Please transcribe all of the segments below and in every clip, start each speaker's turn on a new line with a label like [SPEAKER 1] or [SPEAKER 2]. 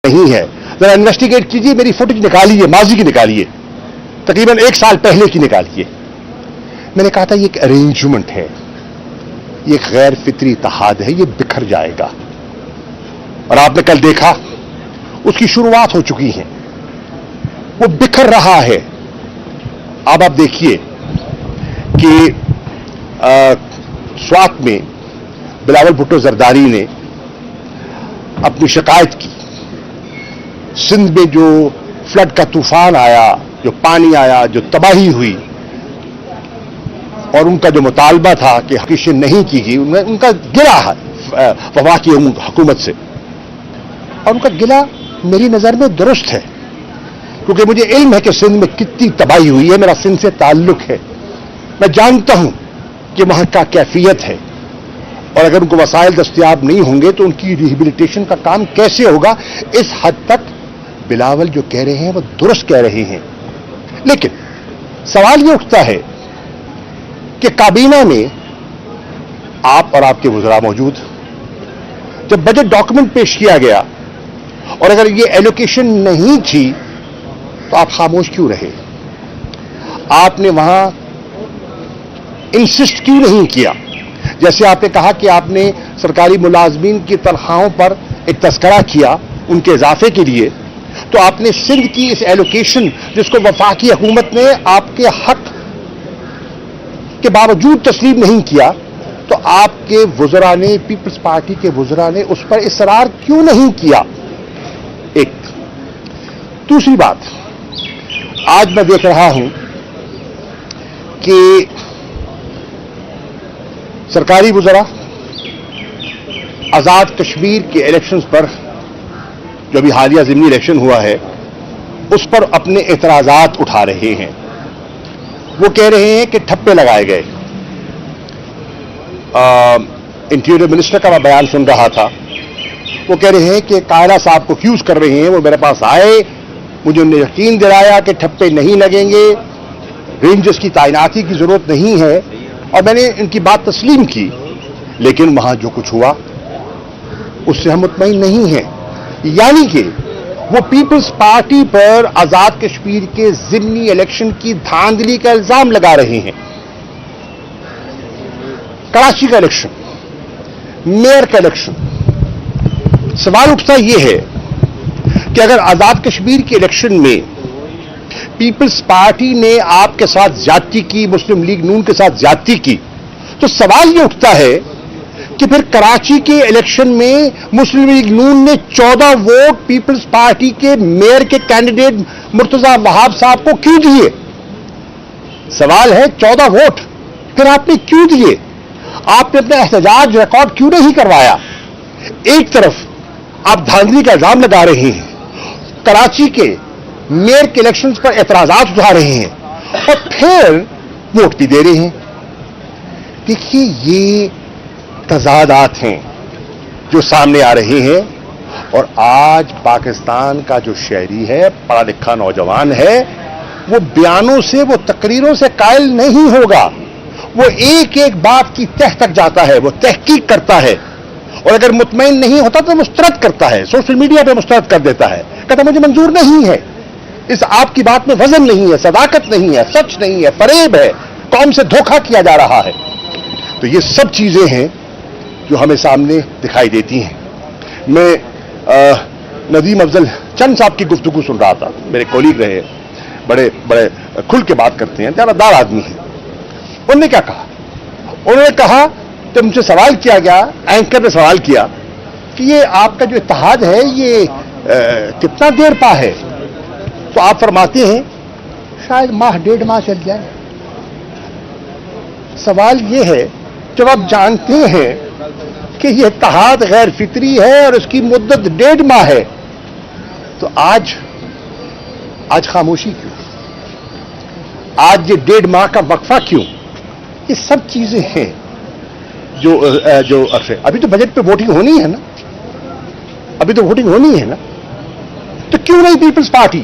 [SPEAKER 1] نہیں ہے. ذرا انویسٹیگیٹ کیجیے, میری فوٹیج نکالیے, ماضی کی نکالیے, تقریباً 1 سال پہلے کی نکالیے. میں نے کہا تھا یہ ایک ارینجمنٹ ہے, یہ ایک غیر فطری اتحاد ہے, یہ بکھر جائے گا. اور آپ نے کل دیکھا اس کی شروعات ہو چکی ہیں, وہ بکھر رہا ہے. اب آپ دیکھیے کہ سوات میں بلاول بھٹو زرداری نے اپنی شکایت کی. سندھ میں جو فلڈ کا طوفان آیا, جو پانی آیا, جو تباہی ہوئی, اور ان کا جو مطالبہ تھا کہ حقیقت نہیں کی گئی, ان کا گلہ وفاقی حکومت سے, اور ان کا گلہ میری نظر میں درست ہے, کیونکہ مجھے علم ہے کہ سندھ میں کتنی تباہی ہوئی ہے, میرا سندھ سے تعلق ہے, میں جانتا ہوں کہ وہاں کا کیفیت ہے, اور اگر ان کو وسائل دستیاب نہیں ہوں گے تو ان کی ریہیبلیٹیشن کا کام کیسے ہوگا. اس حد تک بلاول جو کہہ رہے ہیں وہ درست کہہ رہے ہیں. لیکن سوال یہ اٹھتا ہے کہ کابینہ میں آپ اور آپ کے وزراء موجود, جب بجٹ ڈاکومنٹ پیش کیا گیا اور اگر یہ ایلوکیشن نہیں تھی تو آپ خاموش کیوں رہے؟ آپ نے وہاں انسسٹ کیوں نہیں کیا؟ جیسے آپ نے کہا کہ آپ نے سرکاری ملازمین کی تنخواہوں پر ایک تذکرہ کیا ان کے اضافے کے لیے, تو آپ نے سندھ کی اس ایلوکیشن جس کو وفاقی حکومت نے آپ کے حق کے باوجود تسلیم نہیں کیا, تو آپ کے وزراء نے, پیپلز پارٹی کے وزراء نے اس پر اصرار کیوں نہیں کیا؟ ایک. دوسری بات, آج میں دیکھ رہا ہوں کہ سرکاری وزراء آزاد کشمیر کے الیکشنز پر, جو ابھی حالیہ ضمنی الیکشن ہوا ہے, اس پر اپنے اعتراضات اٹھا رہے ہیں. وہ کہہ رہے ہیں کہ ٹھپے لگائے گئے. انٹیریئر منسٹر کا میں بیان سن رہا تھا, وہ کہہ رہے ہیں کہ کائرہ صاحب کو ایکیوز کر رہے ہیں, وہ میرے پاس آئے, مجھے انہوں نے یقین دلایا کہ ٹھپے نہیں لگیں گے, رینجرز کی تعیناتی کی ضرورت نہیں ہے, اور میں نے ان کی بات تسلیم کی. لیکن وہاں جو کچھ ہوا اس سے ہم مطمئن نہیں ہیں. یعنی کہ وہ پیپلز پارٹی پر آزاد کشمیر کے ضمنی الیکشن کی دھاندلی کا الزام لگا رہے ہیں. کراچی کا الیکشن, میئر کا الیکشن, سوال اٹھتا یہ ہے کہ اگر آزاد کشمیر کے الیکشن میں پیپلز پارٹی نے آپ کے ساتھ زیادتی کی, مسلم لیگ نون کے ساتھ زیادتی کی, تو سوال یہ اٹھتا ہے کہ پھر کراچی کے الیکشن میں مسلم لیگ نون نے 14 ووٹ پیپلز پارٹی کے میئر کے کینڈیڈیٹ مرتضی وہاب صاحب کو کیوں دیے؟ سوال ہے 14 ووٹ پھر آپ نے کیوں دیے؟ آپ نے اپنا احتجاج ریکارڈ کیوں نہیں کروایا؟ ایک طرف آپ دھاندلی کا الزام لگا رہے ہیں, کراچی کے میئر کے الیکشنز پر اعتراضات اٹھا رہے ہیں, اور پھر ووٹ بھی دے رہے ہیں. دیکھیے یہ تضادات ہیں جو سامنے آ رہے ہیں, اور آج پاکستان کا جو شہری ہے, پڑھا لکھا نوجوان ہے, وہ بیانوں سے, وہ تقریروں سے قائل نہیں ہوگا. وہ ایک ایک بات کی تہ تک جاتا ہے, وہ تحقیق کرتا ہے, اور اگر مطمئن نہیں ہوتا تو مسترد کرتا ہے, سوشل میڈیا پہ مسترد کر دیتا ہے, کہتا مجھے منظور نہیں ہے, اس آپ کی بات میں وزن نہیں ہے, صداقت نہیں ہے, سچ نہیں ہے, فریب ہے, قوم سے دھوکہ کیا جا رہا ہے. تو یہ سب چیزیں ہیں جو ہمیں سامنے دکھائی دیتی ہیں. میں ندیم افضل چند صاحب کی گفتگو سن رہا تھا, میرے کولیگ رہے, بڑے بڑے کھل کے بات کرتے ہیں, زیادہ دار آدمی ہیں. انہوں نے کیا کہا؟ انہوں نے کہا کہ مجھ سے سوال کیا گیا, اینکر نے سوال کیا کہ یہ آپ کا جو اتحاد ہے یہ کتنا دیر پا ہے؟ تو آپ فرماتے ہیں شاید ماہ 1.5 ماہ چل جائے. سوال یہ ہے, جب آپ جانتے ہیں کہ یہ اتحاد غیر فطری ہے اور اس کی مدت 1.5 ماہ ہے, تو آج خاموشی کیوں؟ آج یہ 1.5 ماہ کا وقفہ کیوں؟ یہ سب چیزیں ہیں جو ابھی تو بجٹ پہ ووٹنگ ہونی ہے نا, ابھی تو ووٹنگ ہونی ہے نا, تو کیوں نہیں پیپلز پارٹی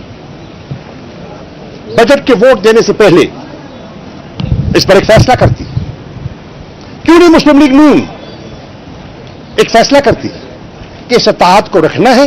[SPEAKER 1] بجٹ کے ووٹ دینے سے پہلے اس پر ایک فیصلہ کرتی؟ کیوں نہیں مسلم لیگ نون ایک فیصلہ کرتی کہ اس اتحاد کو رکھنا ہے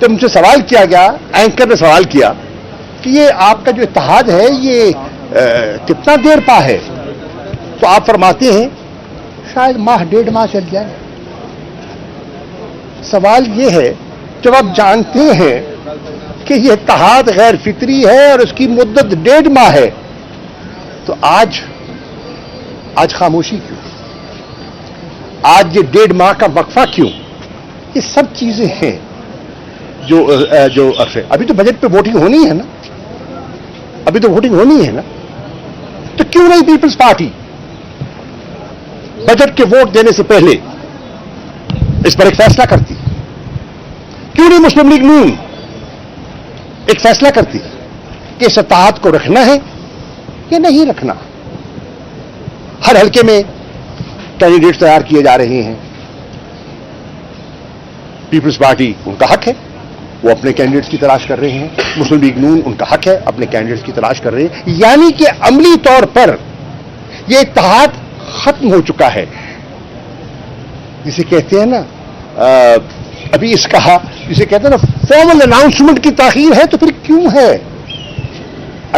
[SPEAKER 1] جب ان سے سوال کیا گیا، اینکر نے سوال کیا کہ یہ آپ کا جو اتحاد ہے یہ کتنا دیر پا ہے، تو آپ فرماتے ہیں شاید ماہ 1.5 ماہ چل جائے۔ سوال یہ ہے، جب آپ جانتے ہیں کہ یہ اتحاد غیر فطری ہے اور اس کی مدت 1.5 ماہ ہے، تو آج خاموشی کیوں؟ آج یہ 1.5 ماہ کا وقفہ کیوں؟ یہ سب چیزیں ہیں جو ابھی تو بجٹ پہ ووٹنگ ہونی ہے نا، ابھی تو ووٹنگ ہونی ہے نا، تو کیوں نہیں پیپلز پارٹی بجٹ کے ووٹ دینے سے پہلے اس پر ایک فیصلہ کرتی؟ کیوں نہیں مسلم لیگ نون ایک فیصلہ کرتی کہ اس اتحاد کو رکھنا ہے یا نہیں رکھنا؟ ہر حلقے میں کینڈیڈیٹ تیار کیے جا رہے ہیں، پیپلز پارٹی ان کا حق ہے وہ اپنے کینڈیڈیٹس کی تلاش کر رہے ہیں، مسلم لیگ نون ان کا حق ہے اپنے کینڈیڈیٹس کی تلاش کر رہے ہیں، یعنی کہ عملی طور پر یہ اتحاد ختم ہو چکا ہے۔ جسے کہتے ہیں نا ابھی اس کہا جسے کہتے ہیں نا فارمل اناؤنسمنٹ کی تاخیر ہے، تو پھر کیوں ہے؟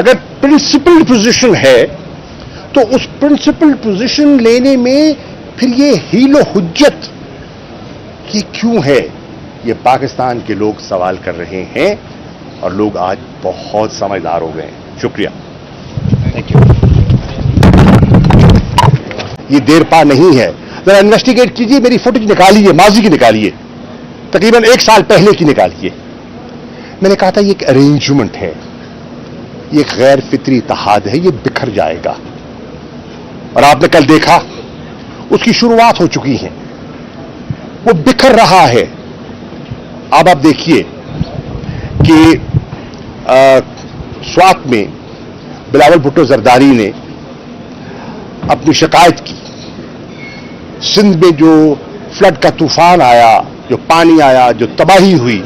[SPEAKER 1] اگر پرنسپل پوزیشن ہے تو اس پرنسپل پوزیشن لینے میں پھر یہ ہیل و حجت یہ کیوں ہے؟ یہ پاکستان کے لوگ سوال کر رہے ہیں اور لوگ آج بہت سمجھدار ہو گئے ہیں۔ شکریہ، تھینک یو۔ یہ دیر پا نہیں ہے، ذرا انویسٹیگیٹ کیجیے، میری فوٹیج نکالیے، ماضی کی نکالیے، تقریباً 1 سال پہلے کی نکالیے۔ میں نے کہا تھا یہ ایک ارینجمنٹ ہے، یہ ایک غیر فطری اتحاد ہے، یہ بکھر جائے گا، اور آپ نے کل دیکھا اس کی شروعات ہو چکی ہے، وہ بکھر رہا ہے۔ اب آپ دیکھیے کہ سوات میں بلاول بھٹو زرداری نے اپنی شکایت کی، سندھ میں جو فلڈ کا طوفان آیا، جو پانی آیا، جو تباہی ہوئی،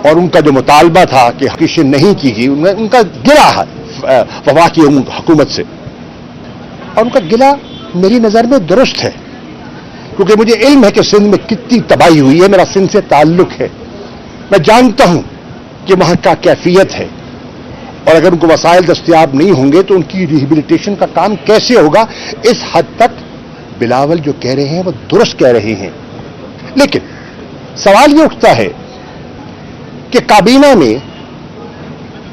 [SPEAKER 1] اور ان کا جو مطالبہ تھا کہ حقیقت نہیں کی گئی، ان کا گلہ ہے وفاقی حکومت سے، اور ان کا گلہ میری نظر میں درست ہے، کیونکہ مجھے علم ہے کہ سندھ میں کتنی تباہی ہوئی ہے، میرا سندھ سے تعلق ہے، میں جانتا ہوں کہ وہاں کا کیفیت ہے، اور اگر ان کو وسائل دستیاب نہیں ہوں گے تو ان کی ریہیبلیٹیشن کا کام کیسے ہوگا؟ اس حد تک بلاول جو کہہ رہے ہیں وہ درست کہہ رہے ہیں۔ لیکن سوال یہ اٹھتا ہے کہ کابینہ میں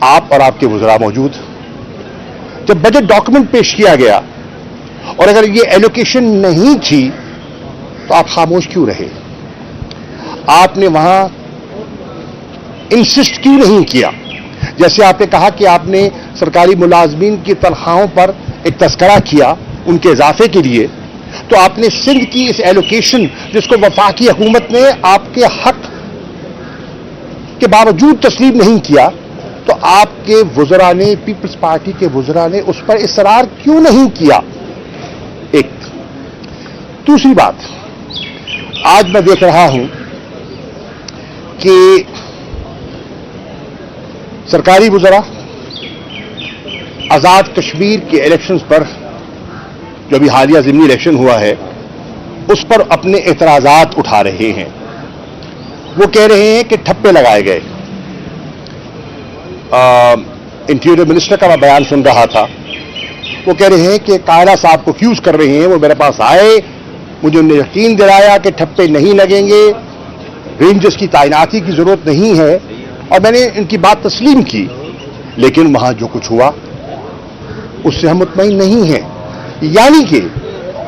[SPEAKER 1] آپ اور آپ کے وزراء موجود، جب بجٹ ڈاکومنٹ پیش کیا گیا اور اگر یہ ایلوکیشن نہیں تھی تو آپ خاموش کیوں رہے؟ آپ نے وہاں انسسٹ کیوں نہیں کیا؟ جیسے آپ نے کہا کہ آپ نے سرکاری ملازمین کی تنخواہوں پر ایک تذکرہ کیا ان کے اضافے کے لیے، تو آپ نے سندھ کی اس ایلوکیشن جس کو وفاقی حکومت نے آپ کے حق کے باوجود تسلیم نہیں کیا، تو آپ کے وزراء نے، پیپلز پارٹی کے وزراء نے اس پر اصرار کیوں نہیں کیا؟ ایک دوسری بات، آج میں دیکھ رہا ہوں کہ سرکاری وزراء آزاد کشمیر کے الیکشنز پر، جو ابھی حالیہ ضمنی الیکشن ہوا ہے، اس پر اپنے اعتراضات اٹھا رہے ہیں۔ وہ کہہ رہے ہیں کہ ٹھپے لگائے گئے۔ انٹیریئر منسٹر کا میں بیان سن رہا تھا، وہ کہہ رہے ہیں کہ کائرہ صاحب کو ایکیوز کر رہے ہیں، وہ میرے پاس آئے، مجھے انہوں نے یقین دلایا کہ ٹھپے نہیں لگیں گے، رینجرز کی تعیناتی کی ضرورت نہیں ہے، اور میں نے ان کی بات تسلیم کی، لیکن وہاں جو کچھ ہوا اس سے ہم مطمئن نہیں ہیں۔ یعنی کہ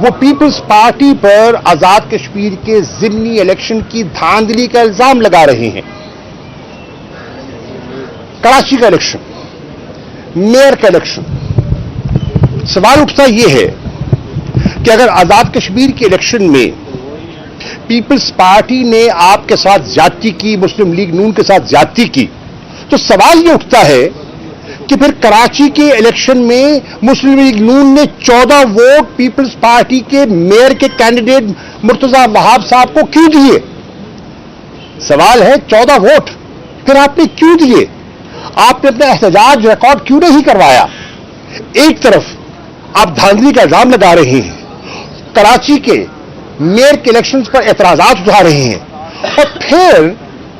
[SPEAKER 1] وہ پیپلز پارٹی پر آزاد کشمیر کے ضمنی الیکشن کی دھاندلی کا الزام لگا رہے ہیں۔ کراچی کا الیکشن، میئر کا الیکشن، سوال اٹھتا یہ ہے کہ اگر آزاد کشمیر کے الیکشن میں پیپلز پارٹی نے آپ کے ساتھ زیادتی کی، مسلم لیگ نون کے ساتھ زیادتی کی، تو سوال یہ اٹھتا ہے کہ پھر کراچی کے الیکشن میں مسلم لیگ نون نے 14 ووٹ پیپلز پارٹی کے میئر کے کینڈیڈیٹ مرتضی وہاب صاحب کو کیوں دیے؟ سوال ہے 14 ووٹ پھر آپ نے کیوں دیے؟ آپ نے اپنا احتجاج ریکارڈ کیوں نہیں کروایا؟ ایک طرف آپ دھاندلی کا الزام لگا رہے ہیں، کراچی کے میئر کے الیکشنز پر اعتراضات اٹھا رہے ہیں، اور پھر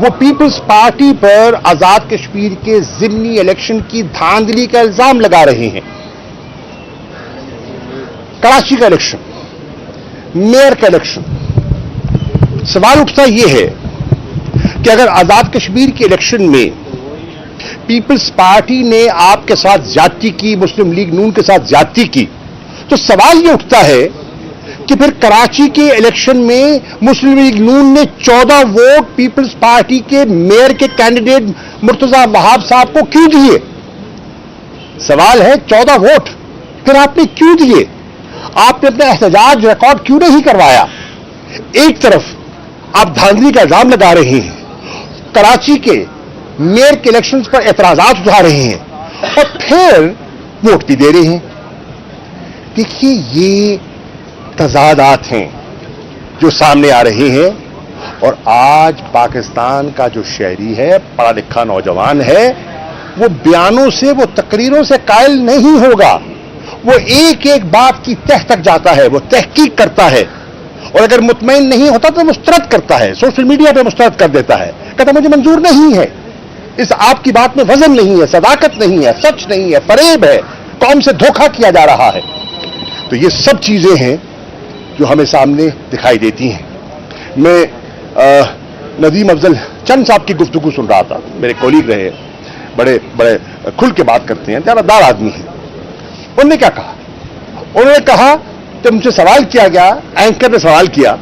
[SPEAKER 1] وہ پیپلز پارٹی پر آزاد کشمیر کے ضمنی الیکشن کی دھاندلی کا الزام لگا رہے ہیں. کراچی کا الیکشن, میئر کا الیکشن, سوال اٹھتا یہ ہے کہ اگر آزاد کشمیر کے الیکشن میں پیپلز پارٹی نے آپ کے ساتھ زیادتی کی, مسلم لیگ نون کے ساتھ زیادتی کی, تو سوال یہ اٹھتا ہے کہ پھر کراچی کے الیکشن میں مسلم لیگ نون نے 14 ووٹ پیپلز پارٹی کے میئر کے کینڈیڈیٹ مرتضی وہاب صاحب کو کیوں دیے؟ سوال ہے 14 ووٹ پھر آپ نے کیوں دیے؟ آپ نے اپنا احتجاج ریکارڈ کیوں نہیں کروایا؟ ایک طرف آپ دھاندلی کا الزام لگا رہے ہیں, کراچی کے میئر کے الیکشنز پر اعتراضات اٹھا رہے ہیں, اور پھر ووٹ بھی دے رہے ہیں. دیکھیے یہ تضادات ہیں جو سامنے آ رہے ہیں, اور آج پاکستان کا جو شہری ہے, پڑھا لکھا نوجوان ہے, وہ بیانوں سے, وہ تقریروں سے قائل نہیں ہوگا. وہ ایک ایک بات کی تہ تک جاتا ہے, وہ تحقیق کرتا ہے, اور اگر مطمئن نہیں ہوتا تو مسترد کرتا ہے, سوشل میڈیا پہ مسترد کر دیتا ہے, کہتا مجھے منظور نہیں ہے, اس آپ کی بات میں وزن نہیں ہے, صداقت نہیں ہے, سچ نہیں ہے, فریب ہے, قوم سے دھوکہ کیا جا رہا ہے. تو یہ سب چیزیں ہیں جو ہمیں سامنے دکھائی دیتی ہیں. میں ندیم افضل چند صاحب کی گفتگو سن رہا تھا, میرے کولیگ رہے, بڑے بڑے کھل کے بات کرتے ہیں, دیانتدار آدمی ہیں. انہوں نے کیا کہا؟ انہوں نے کہا کہ مجھ سے سوال کیا گیا, اینکر نے سوال کیا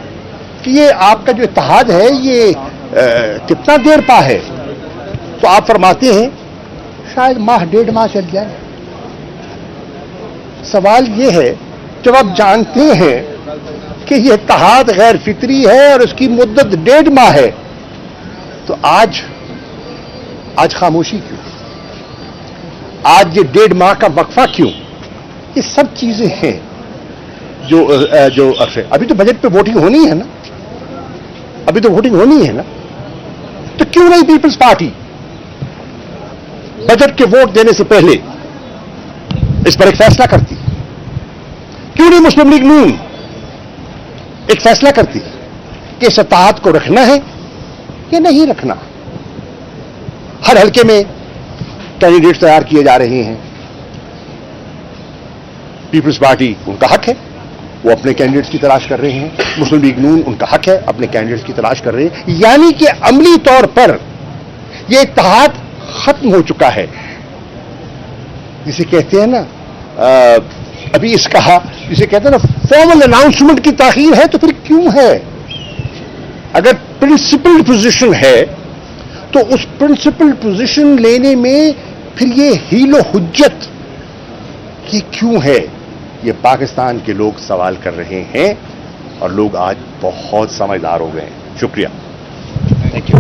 [SPEAKER 1] کہ یہ آپ کا جو اتحاد ہے یہ کتنا دیر پا ہے؟ تو آپ فرماتے ہیں شاید ماہ ڈیڑھ ماہ چل جائے. سوال یہ ہے جب آپ جانتے ہیں کہ یہ اتحاد غیر فطری ہے اور اس کی مدت 1.5 ماہ ہے, تو آج خاموشی کیوں؟ آج یہ 1.5 ماہ کا وقفہ کیوں؟ یہ سب چیزیں ہیں جو ابھی تو بجٹ پہ ووٹنگ ہونی ہے نا, ابھی تو ووٹنگ ہونی ہے نا, تو کیوں نہیں پیپلز پارٹی بجٹ کے ووٹ دینے سے پہلے اس پر ایک فیصلہ کرتی؟ کیوں نہیں مسلم لیگ نون ایک فیصلہ کرتی کہ اس اتحاد کو رکھنا ہے یا نہیں رکھنا؟ ہر حلقے میں کینڈیڈیٹ تیار کیے جا رہے ہیں. پیپلز پارٹی ان کا حق ہے, وہ اپنے کینڈیڈیٹس کی تلاش کر رہے ہیں. مسلم لیگ نون ان کا حق ہے, اپنے کینڈیڈیٹس کی تلاش کر رہے ہیں. یعنی کہ عملی طور پر یہ اتحاد ختم ہو چکا ہے. جسے کہتے ہیں نا, ابھی اس کہا جسے کہتے ہیں نا فارمل اناؤنسمنٹ کی تاخیر ہے, تو پھر کیوں ہے؟ اگر پرنسپل پوزیشن ہے تو اس پرنسپل پوزیشن لینے میں پھر یہ ہیل و حجت یہ کیوں ہے؟ یہ پاکستان کے لوگ سوال کر رہے ہیں, اور لوگ آج بہت سمجھدار ہو گئے ہیں. شکریہ. Thank you.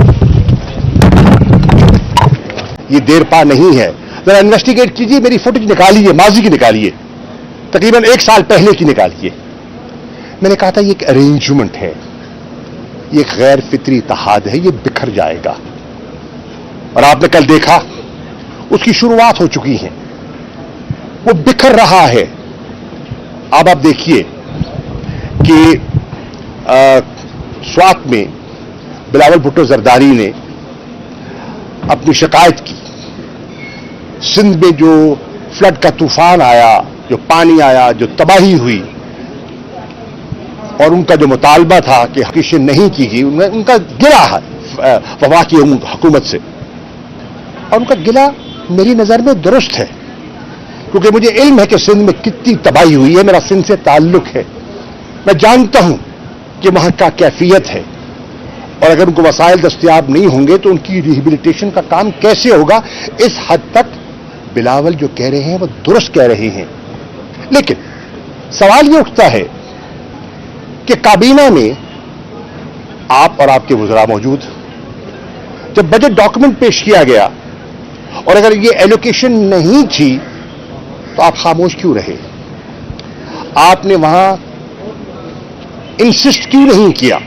[SPEAKER 1] یہ دیر پا نہیں ہے, ذرا انویسٹیگیٹ کیجیے, میری فوٹیج نکالیے, ماضی کی نکالیے, تقریباً 1 سال پہلے کی نکالیے. میں نے کہا تھا یہ ایک ارینجمنٹ ہے, یہ ایک غیر فطری اتحاد ہے, یہ بکھر جائے گا, اور آپ نے کل دیکھا اس کی شروعات ہو چکی ہے, وہ بکھر رہا ہے. اب آپ دیکھیے کہ سوات میں بلاول بھٹو زرداری نے اپنی شکایت کی. سندھ میں جو فلڈ کا طوفان آیا, جو پانی آیا, جو تباہی ہوئی, اور ان کا جو مطالبہ تھا کہ حقیقت نہیں کی گئی, ان کا گلا ہے وفاقی حکومت سے, اور ان کا گلا میری نظر میں درست ہے, کیونکہ مجھے علم ہے کہ سندھ میں کتنی تباہی ہوئی ہے, میرا سندھ سے تعلق ہے, میں جانتا ہوں کہ وہاں کا کیفیت ہے, اور اگر ان کو وسائل دستیاب نہیں ہوں گے تو ان کی ریہیبلیٹیشن کا کام کیسے ہوگا. اس حد تک بلاول جو کہہ رہے ہیں وہ درست کہہ رہے ہیں. لیکن سوال یہ اٹھتا ہے کہ کابینہ میں آپ اور آپ کے وزراء موجود, جب بجٹ ڈاکومنٹ پیش کیا گیا اور اگر یہ ایلوکیشن نہیں تھی تو آپ خاموش کیوں رہے؟ آپ نے وہاں انسسٹ کیوں نہیں کیا